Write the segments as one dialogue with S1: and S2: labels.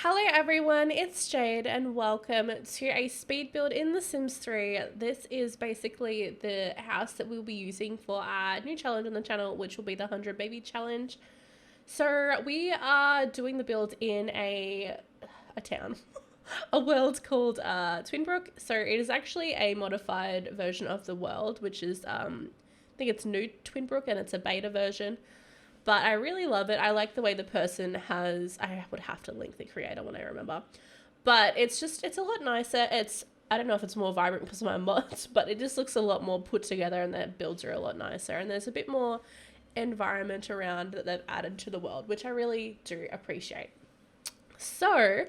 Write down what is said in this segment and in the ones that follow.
S1: Hello everyone, it's Jade and welcome to a speed build in The Sims 3. This is basically the house that we'll be using for our new challenge on the channel, which will be the 100 baby challenge. So we are doing the build in a town, a world called Twinbrook. So it is actually a modified version of the world, which is, I think it's new Twinbrook and it's a beta version. But I really love it. I like the way the person has, I would have to link the creator when I remember. But it's a lot nicer. I don't know if it's more vibrant because of my mods, but it just looks a lot more put together and the builds are a lot nicer. And there's a bit more environment around that they've added to the world, which I really do appreciate. So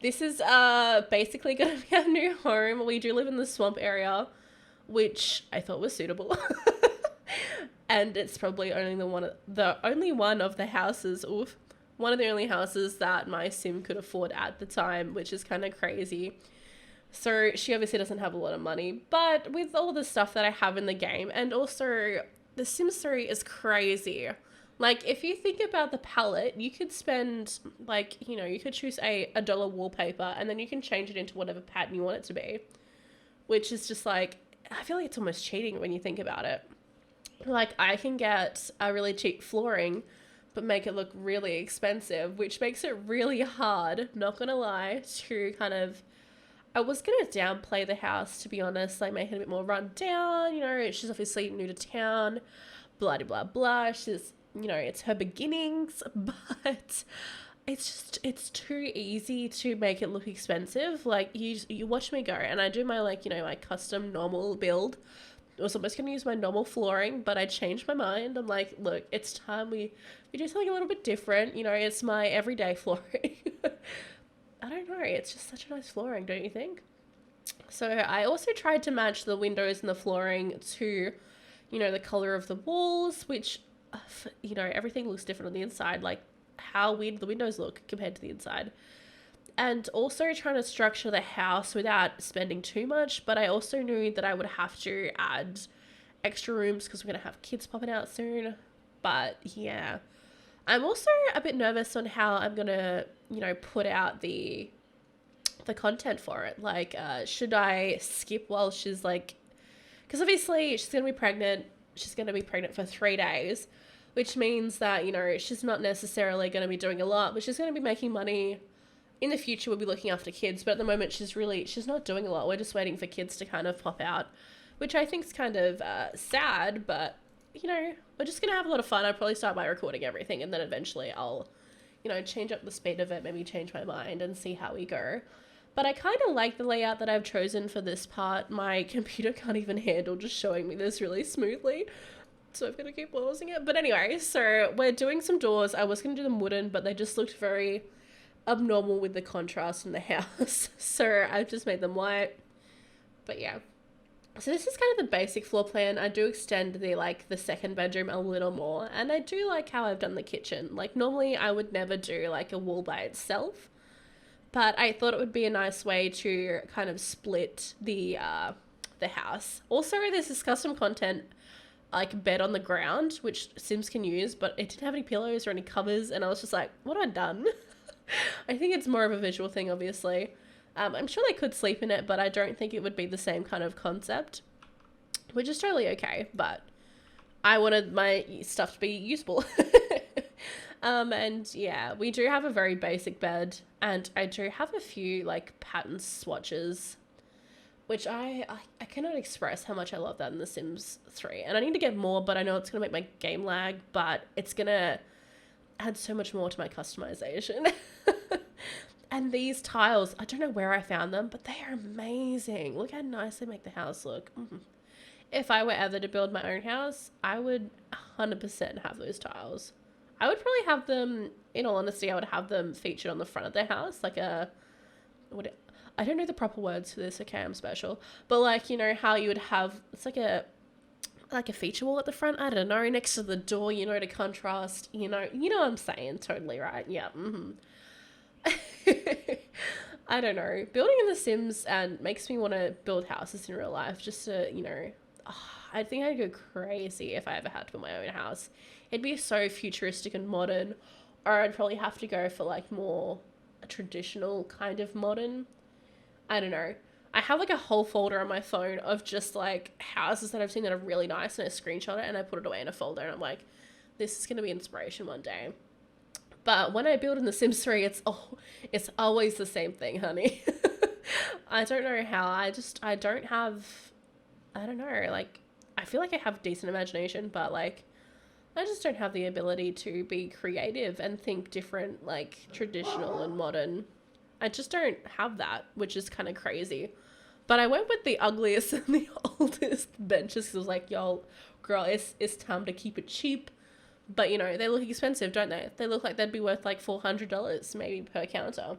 S1: this is basically going to be our new home. We do live in the swamp area, which I thought was suitable. And it's probably only the only one of the houses, one of the only houses that my sim could afford at the time, which is kind of crazy. So she obviously doesn't have a lot of money, but with all the stuff that I have in the game, and also the Sims 3 is crazy. Like, if you think about the palette, you could spend, like, you could choose a dollar wallpaper and then you can change it into whatever pattern you want it to be, which is just like, I feel like it's almost cheating when you think about it. Like, I can get a really cheap flooring but make it look really expensive, which makes it really hard, not gonna lie, to kind of, I was gonna downplay the house, to be honest, like make it a bit more run down. She's obviously new to town, blah blah blah, she's, it's her beginnings, but it's too easy to make it look expensive. Like, you watch me go, and I do my, like, my custom normal build. I was almost going to use my normal flooring, but I changed my mind. I'm like, look, it's time we do something a little bit different. It's my everyday flooring. I don't know. It's just such a nice flooring, don't you think? So I also tried to match the windows and the flooring to, the color of the walls, which, everything looks different on the inside. Like, how weird the windows look compared to the inside. And also trying to structure the house without spending too much, but I also knew that I would have to add extra rooms because we're going to have kids popping out soon. But yeah, I'm also a bit nervous on how I'm going to, put out the content for it. Like, should I skip while she's like, because obviously she's going to be pregnant. She's going to be pregnant for 3 days, which means that, she's not necessarily going to be doing a lot, but she's going to be making money. In the future, we'll be looking after kids, but at the moment, she's not doing a lot. We're just waiting for kids to kind of pop out, which I think is kind of sad, but, we're just going to have a lot of fun. I'll probably start by recording everything, and then eventually I'll, change up the speed of it, maybe change my mind and see how we go. But I kind of like the layout that I've chosen for this part. My computer can't even handle just showing me this really smoothly, so I'm going to keep pausing it. But anyway, so we're doing some doors. I was going to do them wooden, but they just looked very abnormal with the contrast in the house. So I've just made them white. But yeah. So this is kind of the basic floor plan. I do extend the second bedroom a little more. And I do like how I've done the kitchen. Like, normally I would never do like a wall by itself. But I thought it would be a nice way to kind of split the house. Also, this is custom content, like bed on the ground, which Sims can use, but it didn't have any pillows or any covers. And I was just like, what have I done? I think it's more of a visual thing, obviously. I'm sure they could sleep in it, but I don't think it would be the same kind of concept, which is totally okay, but I wanted my stuff to be usable. And yeah, we do have a very basic bed, and I do have a few, like, pattern swatches, which I cannot express how much I love that in The Sims 3. And I need to get more, but I know it's going to make my game lag, but it's going to add so much more to my customization. And these tiles, I don't know where I found them, but they are amazing. Look how nice they make the house look. If I were ever to build my own house, I would 100% have those tiles. I would probably have them, in all honesty, I would have them featured on the front of the house, like I don't know the proper words for this, okay, I'm special. But like, how you would have, it's like a feature wall at the front, I don't know, next to the door, to contrast, you know what I'm saying, totally right, yeah, I don't know, building in The Sims and makes me want to build houses in real life, just to, I think I'd go crazy if I ever had to build my own house. It'd be so futuristic and modern, or I'd probably have to go for like more a traditional kind of modern. I don't know. I have like a whole folder on my phone of just like houses that I've seen that are really nice, and I screenshot it and I put it away in a folder, and I'm like, this is going to be inspiration one day. But when I build in The Sims 3, it's always the same thing, honey. I don't know how. I don't have, I don't know, like, I feel like I have decent imagination, but like, I just don't have the ability to be creative and think different, like traditional and modern. I just don't have that, which is kind of crazy. But I went with the ugliest and the oldest benches because I was like, yo, girl, it's time to keep it cheap. But, you know, they look expensive, don't they? They look like they'd be worth like $400 maybe per counter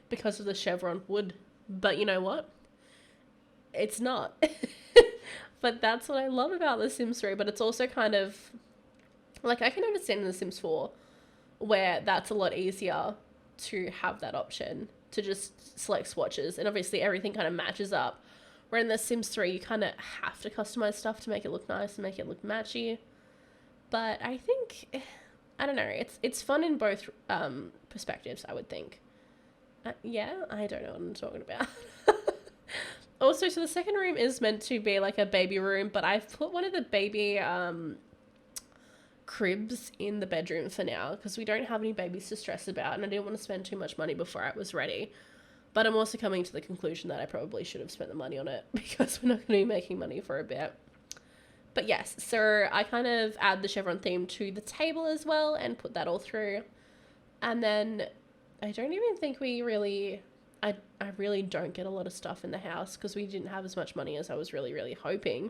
S1: because of the chevron wood. But you know what? It's not. But that's what I love about The Sims 3. But it's also kind of, like, I can understand in The Sims 4 where that's a lot easier to have that option to just select swatches. And obviously everything kind of matches up. Where in The Sims 3, you kind of have to customize stuff to make it look nice and make it look matchy. But I think, I don't know, it's fun in both perspectives, I would think. Yeah, I don't know what I'm talking about. Also, so the second room is meant to be like a baby room, but I've put one of the baby cribs in the bedroom for now because we don't have any babies to stress about, and I didn't want to spend too much money before I was ready. But I'm also coming to the conclusion that I probably should have spent the money on it because we're not going to be making money for a bit. But yes, so I kind of add the chevron theme to the table as well and put that all through. And then I don't even think we really, I really don't get a lot of stuff in the house because we didn't have as much money as I was really, really hoping.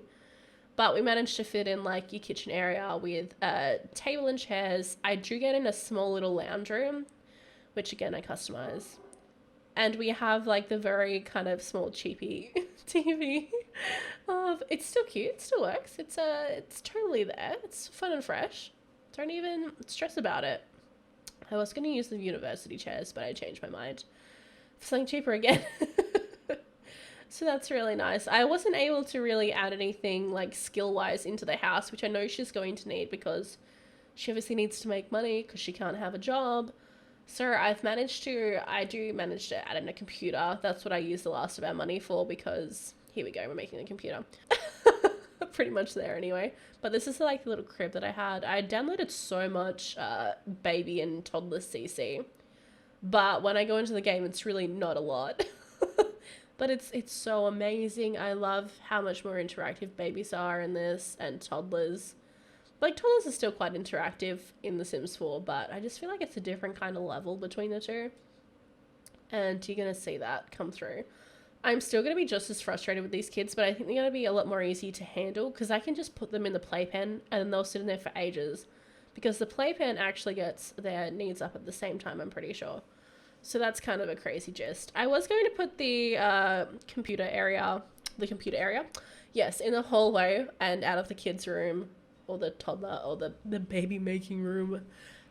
S1: But we managed to fit in like your kitchen area with a table and chairs. I do get in a small little lounge room, which again I customize. And we have like the very kind of small cheapy TV. It's still cute. It still works. It's totally there. It's fun and fresh. Don't even stress about it. I was going to use the university chairs, but I changed my mind for something cheaper again. So that's really nice. I wasn't able to really add anything like skill-wise into the house, which I know she's going to need because she obviously needs to make money because she can't have a job. So I do manage to add in a computer. That's what I use the last of our money for because here we go, we're making a computer. Pretty much there anyway. But this is like the little crib that I had. I downloaded so much baby and toddler CC. But when I go into the game, it's really not a lot. But it's so amazing. I love how much more interactive babies are in this and toddlers. Like, toddlers are still quite interactive in The Sims 4, but I just feel like it's a different kind of level between the two. And you're going to see that come through. I'm still going to be just as frustrated with these kids, but I think they're going to be a lot more easy to handle because I can just put them in the playpen and then they'll sit in there for ages. Because the playpen actually gets their needs up at the same time, I'm pretty sure. So that's kind of a crazy gist. I was going to put the computer area, yes, in the hallway and out of the kids' room or the toddler or the baby making room.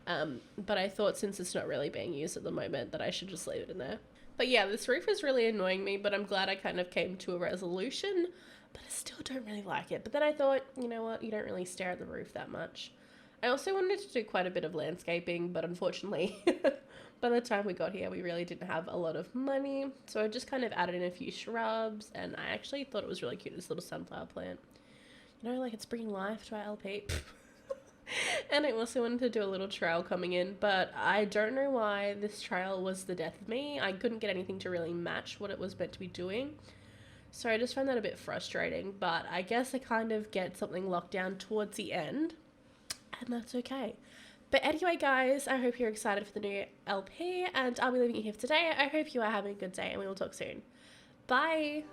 S1: But I thought since it's not really being used at the moment that I should just leave it in there. But yeah, this roof is really annoying me, but I'm glad I kind of came to a resolution, but I still don't really like it. But then I thought, you know what, you don't really stare at the roof that much. I also wanted to do quite a bit of landscaping, but unfortunately, by the time we got here, we really didn't have a lot of money. So I just kind of added in a few shrubs, and I actually thought it was really cute, this little sunflower plant. You know, like it's bringing life to our LP. And I also wanted to do a little trail coming in, but I don't know why this trail was the death of me. I couldn't get anything to really match what it was meant to be doing. So I just found that a bit frustrating, but I guess I kind of get something locked down towards the end, and that's okay. But anyway, guys, I hope you're excited for the new LP, and I'll be leaving you here for today. I hope you are having a good day, and we will talk soon. Bye!